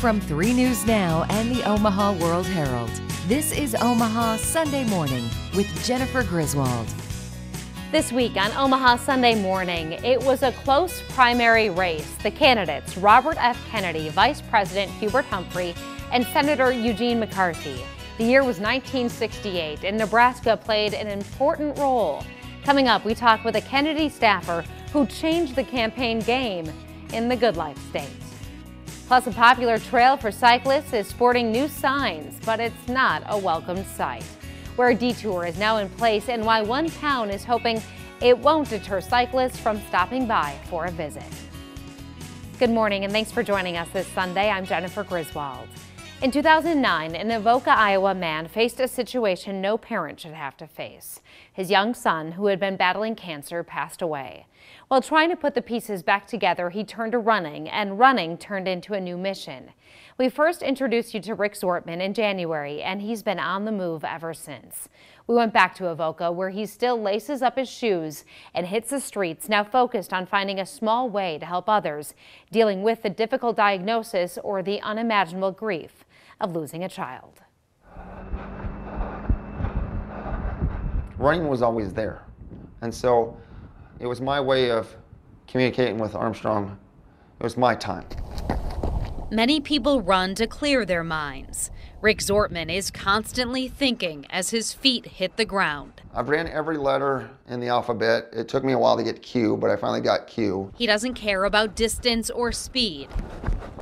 From 3 News Now and the Omaha World-Herald, this is Omaha Sunday Morning with Jennifer Griswold. This week on Omaha Sunday Morning, it was a close primary race. The candidates, Robert F. Kennedy, Vice President Hubert Humphrey, and Senator Eugene McCarthy. The year was 1968, and Nebraska played an important role. Coming up, we talk with a Kennedy staffer who changed the campaign game in the Good Life state. Plus, a popular trail for cyclists is sporting new signs, but it's not a welcomed sight. Where a detour is now in place and why one town is hoping it won't deter cyclists from stopping by for a visit. Good morning and thanks for joining us this Sunday. I'm Jennifer Griswold. In 2009, an Avoca, Iowa man faced a situation no parent should have to face. His young son, who had been battling cancer, passed away. While trying to put the pieces back together, he turned to running, and running turned into a new mission. We first introduced you to Rick Zortman in January, and he's been on the move ever since. We went back to Avoca, where he still laces up his shoes and hits the streets, now focused on finding a small way to help others dealing with the difficult diagnosis or the unimaginable grief of losing a child. Running was always there, and so it was my way of communicating with Armstrong. It was my time. Many people run to clear their minds. Rick Zortman is constantly thinking as his feet hit the ground. I've ran every letter in the alphabet. It took me a while to get Q, but I finally got Q. He doesn't care about distance or speed.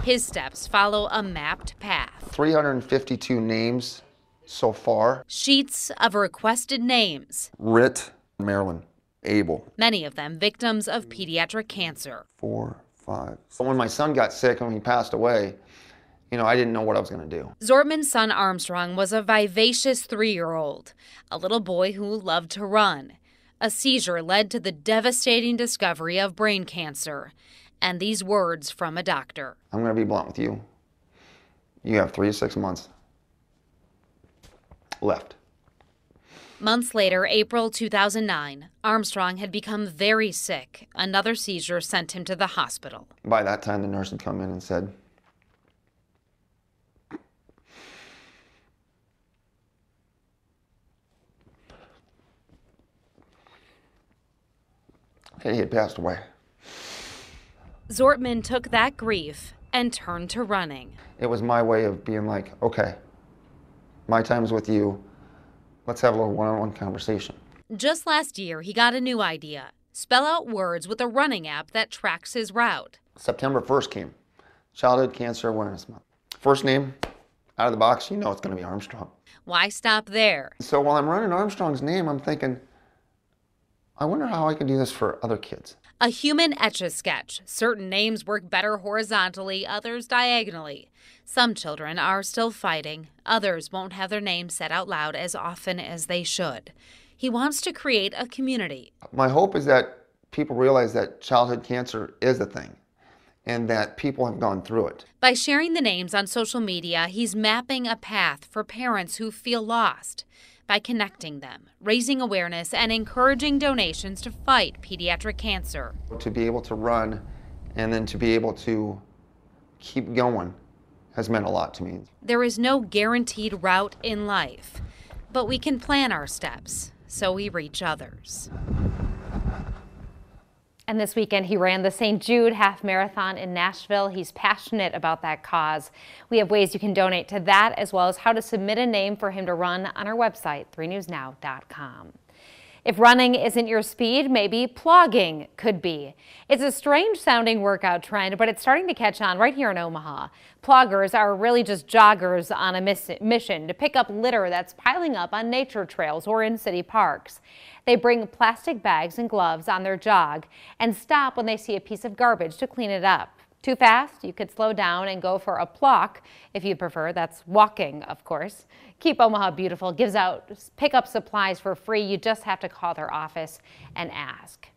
His steps follow a mapped path. 352 names so far. Sheets of requested names. Rit, Maryland, Abel. Many of them victims of pediatric cancer. 4, 5. So when my son got sick and he passed away, I didn't know what I was going to do. Zortman's son Armstrong was a vivacious 3-year-old, a little boy who loved to run. A seizure led to the devastating discovery of brain cancer. And these words from a doctor. I'm going to be blunt with you. You have 3 to 6 months left. Months later, April 2009, Armstrong had become very sick. Another seizure sent him to the hospital. By that time, the nurse had come in and said, he had passed away. Zortman took that grief and turned to running. It was my way of being like, okay, my time's with you. Let's have a little one-on-one conversation. Just last year, he got a new idea. Spell out words with a running app that tracks his route. September 1st came, Childhood Cancer Awareness Month. First name, out of the box, it's going to be Armstrong. Why stop there? So while I'm running Armstrong's name, I'm thinking, I wonder how I can do this for other kids. A human Etch-a-Sketch. Certain names work better horizontally, others diagonally. Some children are still fighting. Others won't have their names said out loud as often as they should. He wants to create a community. My hope is that people realize that childhood cancer is a thing and that people have gone through it. By sharing the names on social media, he's mapping a path for parents who feel lost. By connecting them, raising awareness, and encouraging donations to fight pediatric cancer. To be able to run and then to be able to keep going has meant a lot to me. There is no guaranteed route in life, but we can plan our steps so we reach others. And this weekend, he ran the St. Jude Half Marathon in Nashville. He's passionate about that cause. We have ways you can donate to that, as well as how to submit a name for him to run on our website, 3newsnow.com. If running isn't your speed, maybe plogging could be. It's a strange sounding workout trend, but it's starting to catch on right here in Omaha. Ploggers are really just joggers on a mission to pick up litter that's piling up on nature trails or in city parks. They bring plastic bags and gloves on their jog and stop when they see a piece of garbage to clean it up. Too fast? You could slow down and go for a plock if you prefer. That's walking, of course. Keep Omaha Beautiful gives out pickup supplies for free. You just have to call their office and ask.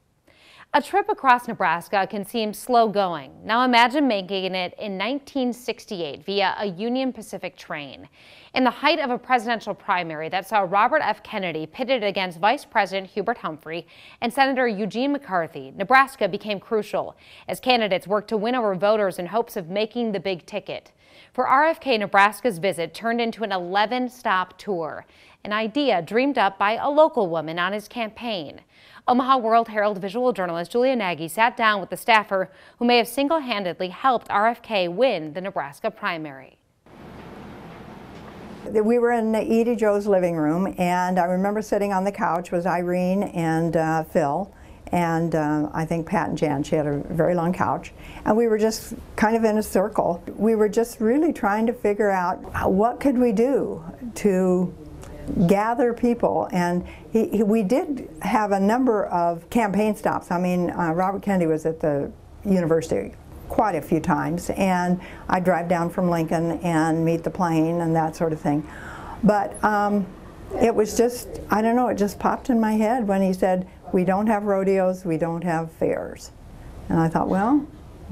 A trip across Nebraska can seem slow going. Now imagine making it in 1968 via a Union Pacific train. In the height of a presidential primary that saw Robert F. Kennedy pitted against Vice President Hubert Humphrey and Senator Eugene McCarthy, Nebraska became crucial as candidates worked to win over voters in hopes of making the big ticket. For RFK, Nebraska's visit turned into an 11-stop tour, an idea dreamed up by a local woman on his campaign. Omaha World-Herald visual journalist Julia Nagy sat down with the staffer who may have single-handedly helped RFK win the Nebraska primary. We were in Edie Joe's living room, and I remember sitting on the couch was Irene and Phil, and I think Pat and Jan. She had a very long couch, and we were just kind of in a circle. We were just really trying to figure out what could we do to gather people, and we did have a number of campaign stops. I mean, Robert Kennedy was at the university quite a few times, and I'd drive down from Lincoln and meet the plane and that sort of thing. But it was just, I don't know, it just popped in my head when he said, we don't have rodeos, we don't have fairs. And I thought, well,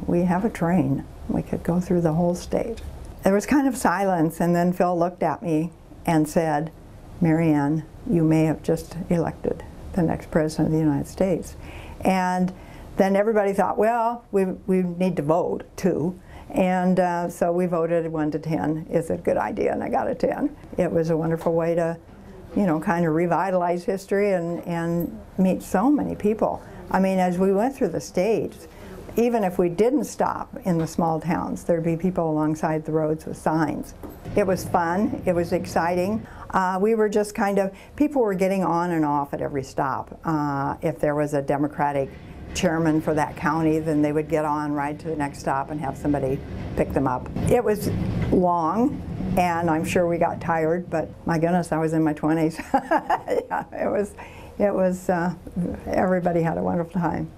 we have a train. We could go through the whole state. There was kind of silence, and then Phil looked at me and said, Marianne, you may have just elected the next president of the United States. And then everybody thought, well, we need to vote too. And so we voted 1 to 10. Is it a good idea? And I got a 10. It was a wonderful way to, you know, kind of revitalize history and meet so many people. I mean, as we went through the states, even if we didn't stop in the small towns, there'd be people alongside the roads with signs. It was fun. It was exciting. We were just kind of, people were getting on and off at every stop. If there was a Democratic chairman for that county, then they would get on, ride to the next stop, and have somebody pick them up. It was long, and I'm sure we got tired, but my goodness, I was in my 20s. Yeah, it was everybody had a wonderful time.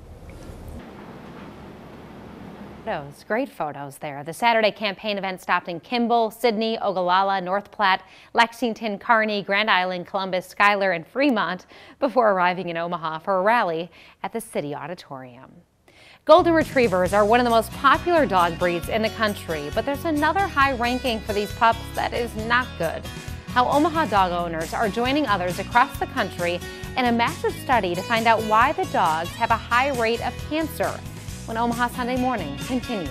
Photos, great photos there. The Saturday campaign event stopped in Kimball, Sidney, Ogallala, North Platte, Lexington, Kearney, Grand Island, Columbus, Schuyler, and Fremont before arriving in Omaha for a rally at the City Auditorium. Golden Retrievers are one of the most popular dog breeds in the country, but there's another high ranking for these pups that is not good. How Omaha dog owners are joining others across the country in a massive study to find out why the dogs have a high rate of cancer. When Omaha Sunday Morning continues.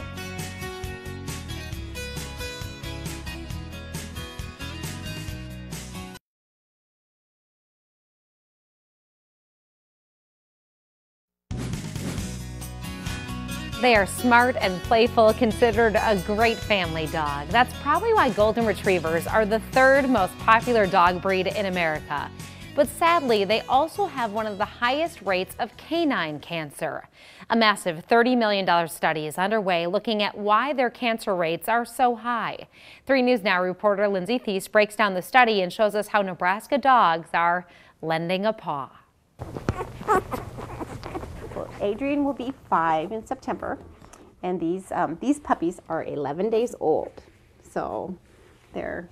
They are smart and playful, considered a great family dog. That's probably why Golden Retrievers are the 3rd most popular dog breed in America. But sadly, they also have one of the highest rates of canine cancer. A massive $30 million study is underway looking at why their cancer rates are so high. 3 News Now reporter Lindsay Thies breaks down the study and shows us how Nebraska dogs are lending a paw. Well, Adrian will be 5 in September, and these puppies are 11 days old. So they're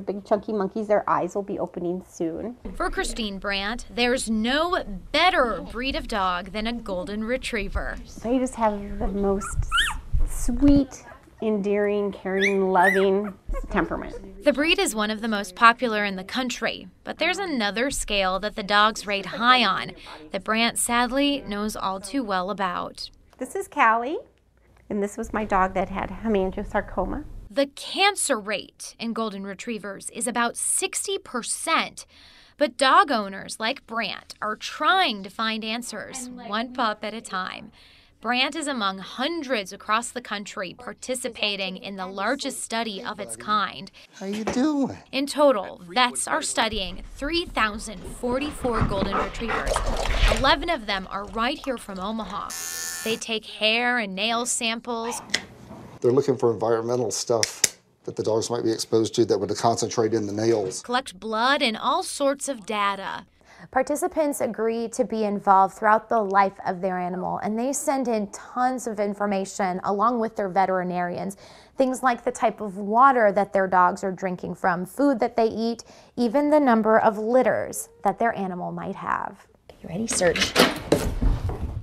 big chunky monkeys. Their eyes will be opening soon. For Christine Brandt, there's no better breed of dog than a Golden Retriever. They just have the most sweet, endearing, caring, loving temperament. The breed is one of the most popular in the country, but there's another scale that the dogs rate high on that Brandt sadly knows all too well about. This is Callie, and this was my dog that had hemangiosarcoma. The cancer rate in Golden Retrievers is about 60%, but dog owners like Brandt are trying to find answers, one pup at a time. Brandt is among hundreds across the country participating in the largest study of its kind. How you doing? In total, vets are studying 3,044 Golden Retrievers. 11 of them are right here from Omaha. They take hair and nail samples. They're looking for environmental stuff that the dogs might be exposed to that would concentrate in the nails. Collect blood and all sorts of data. Participants agree to be involved throughout the life of their animal, and they send in tons of information along with their veterinarians. Things like the type of water that their dogs are drinking from, food that they eat, even the number of litters that their animal might have. You ready? Search.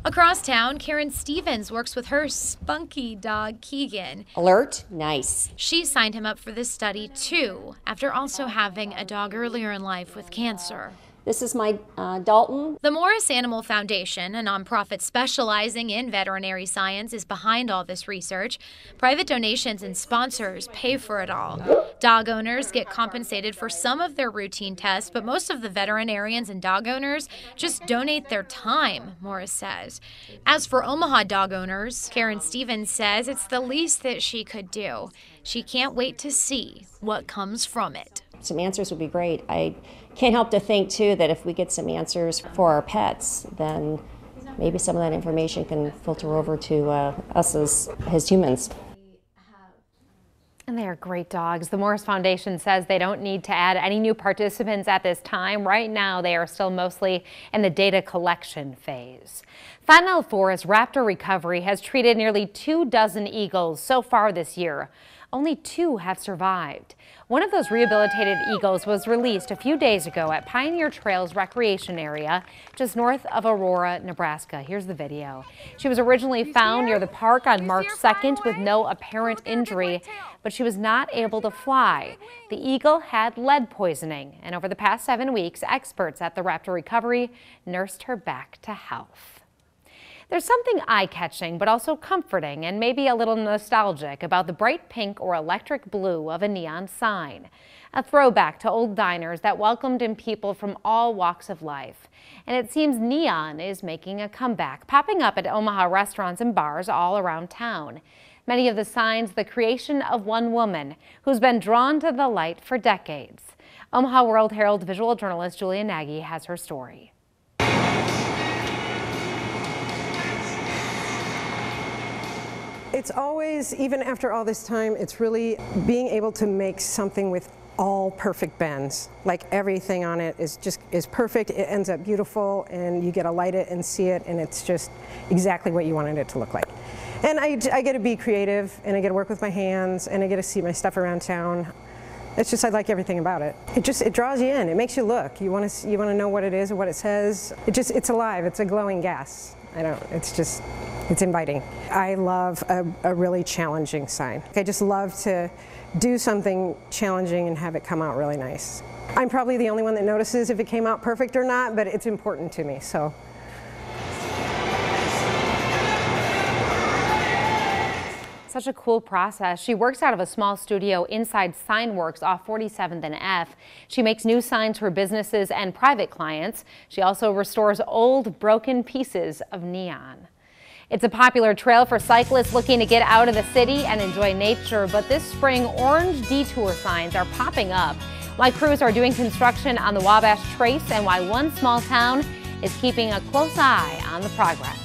Across town, Karen Stevens works with her spunky dog, Keegan. Alert. Nice. She signed him up for this study, too, after also having a dog earlier in life with cancer. This is my Dalton. The Morris Animal Foundation, a nonprofit specializing in veterinary science, is behind all this research. Private donations and sponsors pay for it all. Dog owners get compensated for some of their routine tests, but most of the veterinarians and dog owners just donate their time, Morris says. As for Omaha dog owners, Karen Stevens says it's the least that she could do. She can't wait to see what comes from it. Some answers would be great. I can't help to think, too, that if we get some answers for our pets, then maybe some of that information can filter over to us as humans. And they are great dogs. The Morris Foundation says they don't need to add any new participants at this time. Right now, they are still mostly in the data collection phase. Final Forest Raptor Recovery has treated nearly 24 eagles so far this year. Only 2 have survived. One of those rehabilitated eagles was released a few days ago at Pioneer Trails Recreation Area, just north of Aurora, Nebraska. Here's the video. She was originally found near the park on March 2nd with no apparent injury, but she was not able to fly. The eagle had lead poisoning, and over the past 7 weeks, experts at the Raptor Recovery nursed her back to health. There's something eye-catching but also comforting and maybe a little nostalgic about the bright pink or electric blue of a neon sign. A throwback to old diners that welcomed in people from all walks of life. And it seems neon is making a comeback, popping up at Omaha restaurants and bars all around town. Many of the signs the creation of one woman who's been drawn to the light for decades. Omaha World-Herald visual journalist Julia Nagy has her story. It's always, even after all this time, it's really being able to make something with all perfect bends. Like everything on it is perfect, it ends up beautiful, and you get to light it and see it, and it's just exactly what you wanted it to look like. And I get to be creative, and I get to work with my hands, and I get to see my stuff around town. It's just, I like everything about it. It draws you in, it makes you look. You want to know what it is or what it says. It's alive, it's a glowing gas. It's inviting. I love a really challenging sign. I just love to do something challenging and have it come out really nice. I'm probably the only one that notices if it came out perfect or not, but it's important to me, so. Such a cool process. She works out of a small studio inside Signworks off 47th and F. She makes new signs for businesses and private clients. She also restores old, broken pieces of neon. It's a popular trail for cyclists looking to get out of the city and enjoy nature, but this spring, orange detour signs are popping up. Why crews are doing construction on the Wabash Trail and why one small town is keeping a close eye on the progress.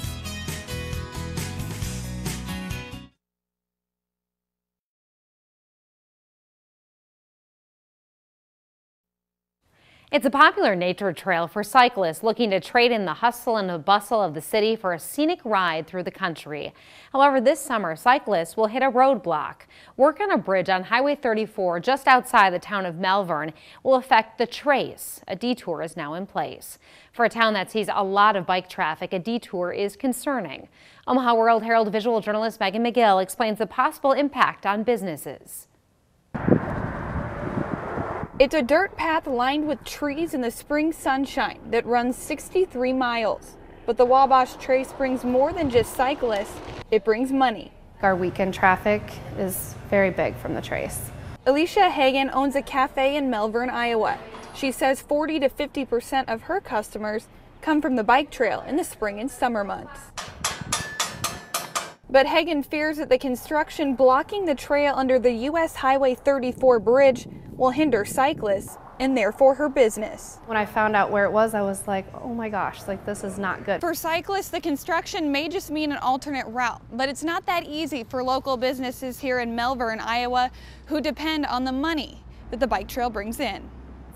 It's a popular nature trail for cyclists looking to trade in the hustle and the bustle of the city for a scenic ride through the country. However, this summer, cyclists will hit a roadblock. Work on a bridge on Highway 34 just outside the town of Melbourne will affect the trace. A detour is now in place. For a town that sees a lot of bike traffic, a detour is concerning. Omaha World-Herald visual journalist Megan McGill explains the possible impact on businesses. It's a dirt path lined with trees in the spring sunshine that runs 63 miles. But the Wabash Trail brings more than just cyclists, it brings money. Our weekend traffic is very big from the trace. Alicia Hagan owns a cafe in Melbourne, Iowa. She says 40 to 50% of her customers come from the bike trail in the spring and summer months. But Hagan fears that the construction blocking the trail under the U.S. Highway 34 bridge will hinder cyclists and therefore her business. When I found out where it was, I was like, oh my gosh, like this is not good. For cyclists, the construction may just mean an alternate route, but it's not that easy for local businesses here in Melbourne, Iowa, who depend on the money that the bike trail brings in.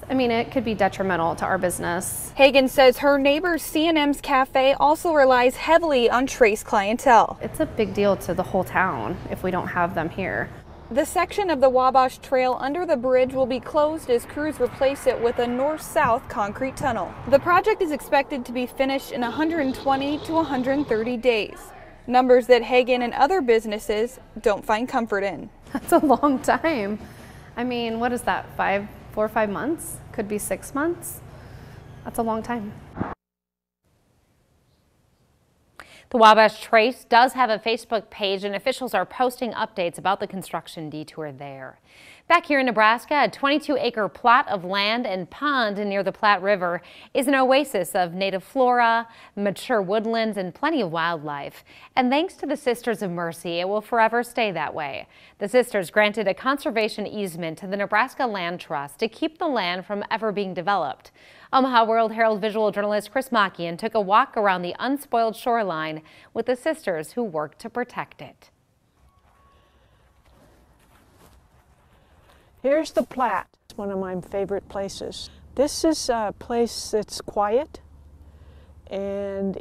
I mean, it could be detrimental to our business. Hagan says her neighbor C&M's Cafe also relies heavily on Trace clientele. It's a big deal to the whole town if we don't have them here. The section of the Wabash Trail under the bridge will be closed as crews replace it with a north-south concrete tunnel. The project is expected to be finished in 120 to 130 days, numbers that Hagan and other businesses don't find comfort in. That's a long time. I mean, what is that, 4 or 5 months? Could be 6 months. That's a long time. The Wabash Trail does have a Facebook page, and officials are posting updates about the construction detour there. Back here in Nebraska, a 22-acre plot of land and pond near the Platte River is an oasis of native flora, mature woodlands, and plenty of wildlife. And thanks to the Sisters of Mercy, it will forever stay that way. The Sisters granted a conservation easement to the Nebraska Land Trust to keep the land from ever being developed. Omaha World-Herald visual journalist Chris Makian took a walk around the unspoiled shoreline with the sisters who worked to protect it. Here's the Platte. It's one of my favorite places. This is a place that's quiet, and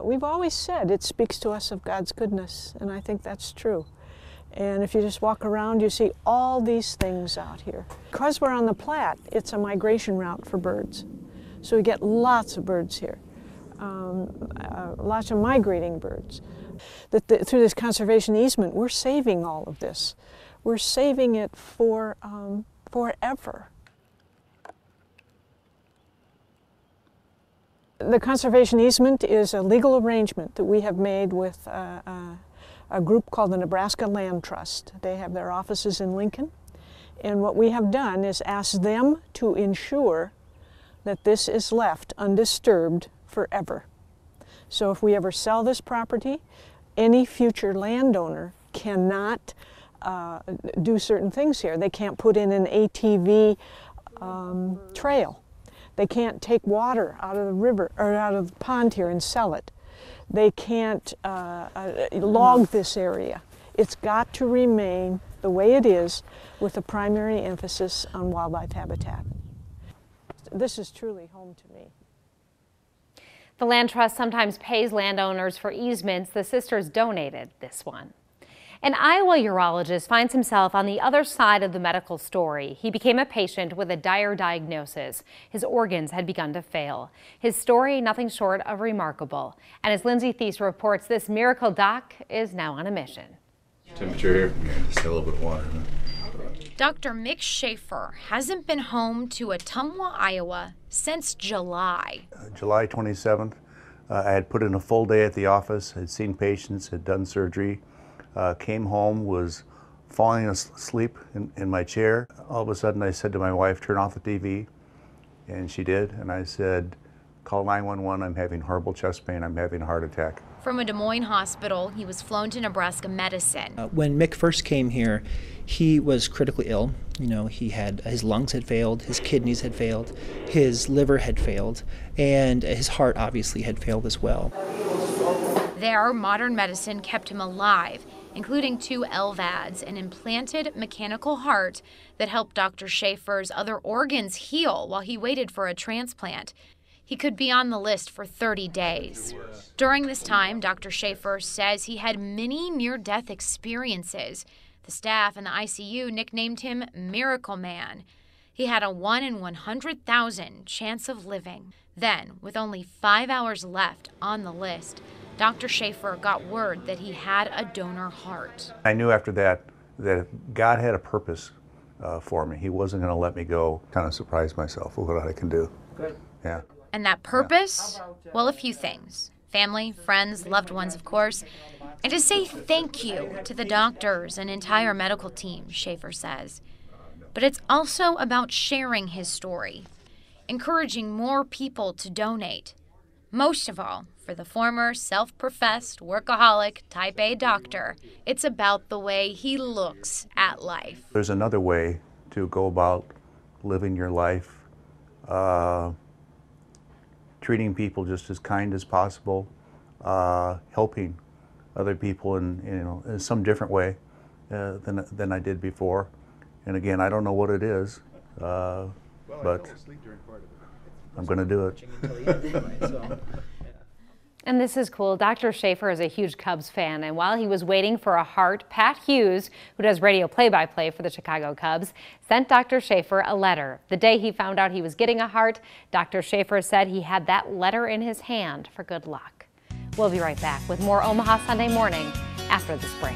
we've always said it speaks to us of God's goodness, and I think that's true. And if you just walk around, you see all these things out here. Because we're on the Platte, it's a migration route for birds. So we get lots of birds here, lots of migrating birds. Through this conservation easement, we're saving all of this. We're saving it for forever. The conservation easement is a legal arrangement that we have made with a group called the Nebraska Land Trust. They have their offices in Lincoln, and what we have done is ask them to ensure that this is left undisturbed forever. So if we ever sell this property, any future landowner cannot do certain things here. They can't put in an ATV trail. They can't take water out of the river or out of the pond here and sell it. They can't log this area. It's got to remain the way it is, with a primary emphasis on wildlife habitat. This is truly home to me. The Land Trust sometimes pays landowners for easements. The sisters donated this one. An Iowa urologist finds himself on the other side of the medical story. He became a patient with a dire diagnosis. His organs had begun to fail. His story, nothing short of remarkable. And as Lindsay Thies reports, this miracle doc is now on a mission. Temperature here, just a little bit of water. Dr. Mick Schaefer hasn't been home to Ottumwa, Iowa since July. July 27th, I had put in a full day at the office, had seen patients, had done surgery. Came home, was falling asleep in my chair. All of a sudden I said to my wife, turn off the TV, and she did. And I said, call 911, I'm having horrible chest pain, I'm having a heart attack. From a Des Moines hospital, he was flown to Nebraska Medicine. When Mick first came here, he was critically ill. You know, his lungs had failed, his kidneys had failed, his liver had failed, and his heart obviously had failed as well. There, modern medicine kept him alive, including 2 LVADs, an implanted mechanical heart that helped Dr. Schaefer's other organs heal while he waited for a transplant. He could be on the list for 30 days. During this time, Dr. Schaefer says he had many near-death experiences. The staff in the ICU nicknamed him Miracle Man. He had a 1 in 100,000 chance of living. Then, with only 5 hours left on the list, Dr. Schaefer got word that he had a donor heart. I knew after that God had a purpose for me. He wasn't going to let me go. Kind of surprised myself with what I can do. Good. Yeah. And that purpose? Well, a few things. Family, friends, loved ones, of course. And to say thank you to the doctors and entire medical team, Schaefer says. But it's also about sharing his story, encouraging more people to donate. Most of all, for the former self-professed workaholic type A doctor, it's about the way he looks at life. There's another way to go about living your life, treating people just as kind as possible, helping other people in some different way than I did before. And again, I don't know what it is, but I'm going to do it. And this is cool. Dr. Schaefer is a huge Cubs fan, and while he was waiting for a heart, Pat Hughes, who does radio play-by-play for the Chicago Cubs, sent Dr. Schaefer a letter. The day he found out he was getting a heart, Dr. Schaefer said he had that letter in his hand for good luck. We'll be right back with more Omaha Sunday Morning after this break.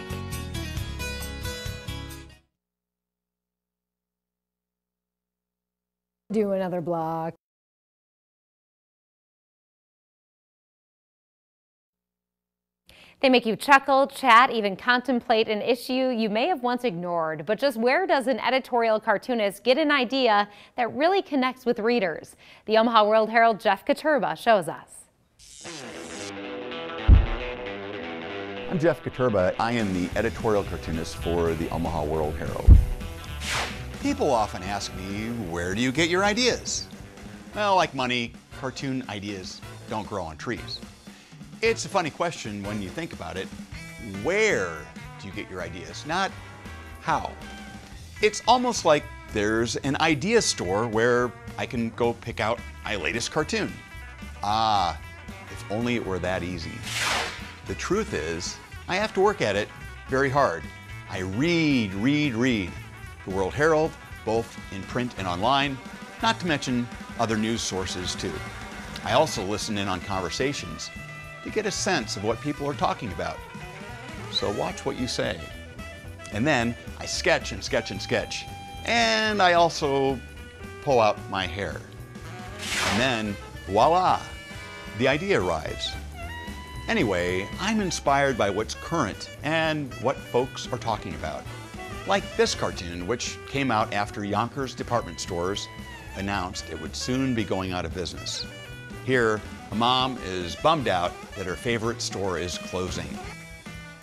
Do another block. They make you chuckle, chat, even contemplate an issue you may have once ignored. But just where does an editorial cartoonist get an idea that really connects with readers? The Omaha World-Herald Jeff Katurba shows us. I'm Jeff Katurba. I am the editorial cartoonist for the Omaha World-Herald. People often ask me, where do you get your ideas? Well, like money, cartoon ideas don't grow on trees. It's a funny question when you think about it. Where do you get your ideas? Not how. It's almost like there's an idea store where I can go pick out my latest cartoon. Ah, if only it were that easy. The truth is, I have to work at it very hard. I read. The World-Herald, both in print and online, not to mention other news sources too. I also listen in on conversations to get a sense of what people are talking about. So watch what you say. And then I sketch and sketch and sketch. And I also pull out my hair. And then, voila, the idea arrives. Anyway, I'm inspired by what's current and what folks are talking about. Like this cartoon, which came out after Yonkers department stores announced it would soon be going out of business. Here, a mom is bummed out that her favorite store is closing.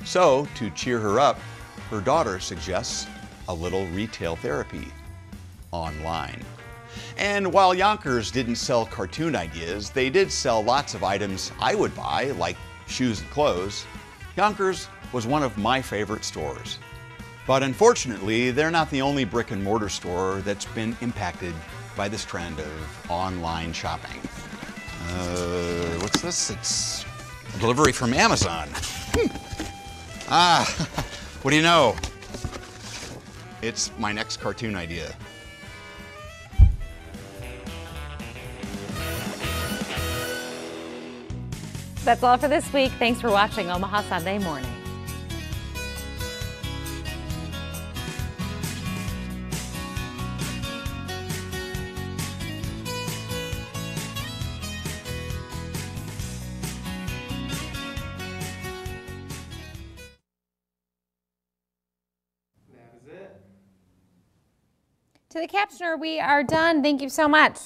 So, to cheer her up, her daughter suggests a little retail therapy online. And while Yonkers didn't sell cartoon ideas, they did sell lots of items I would buy, like shoes and clothes. Yonkers was one of my favorite stores. But unfortunately, they're not the only brick and mortar store that's been impacted by this trend of online shopping. What's this? It's a delivery from Amazon. What do you know? It's my next cartoon idea. That's all for this week. Thanks for watching Omaha Sunday Morning. To the captioner, we are done. Thank you so much.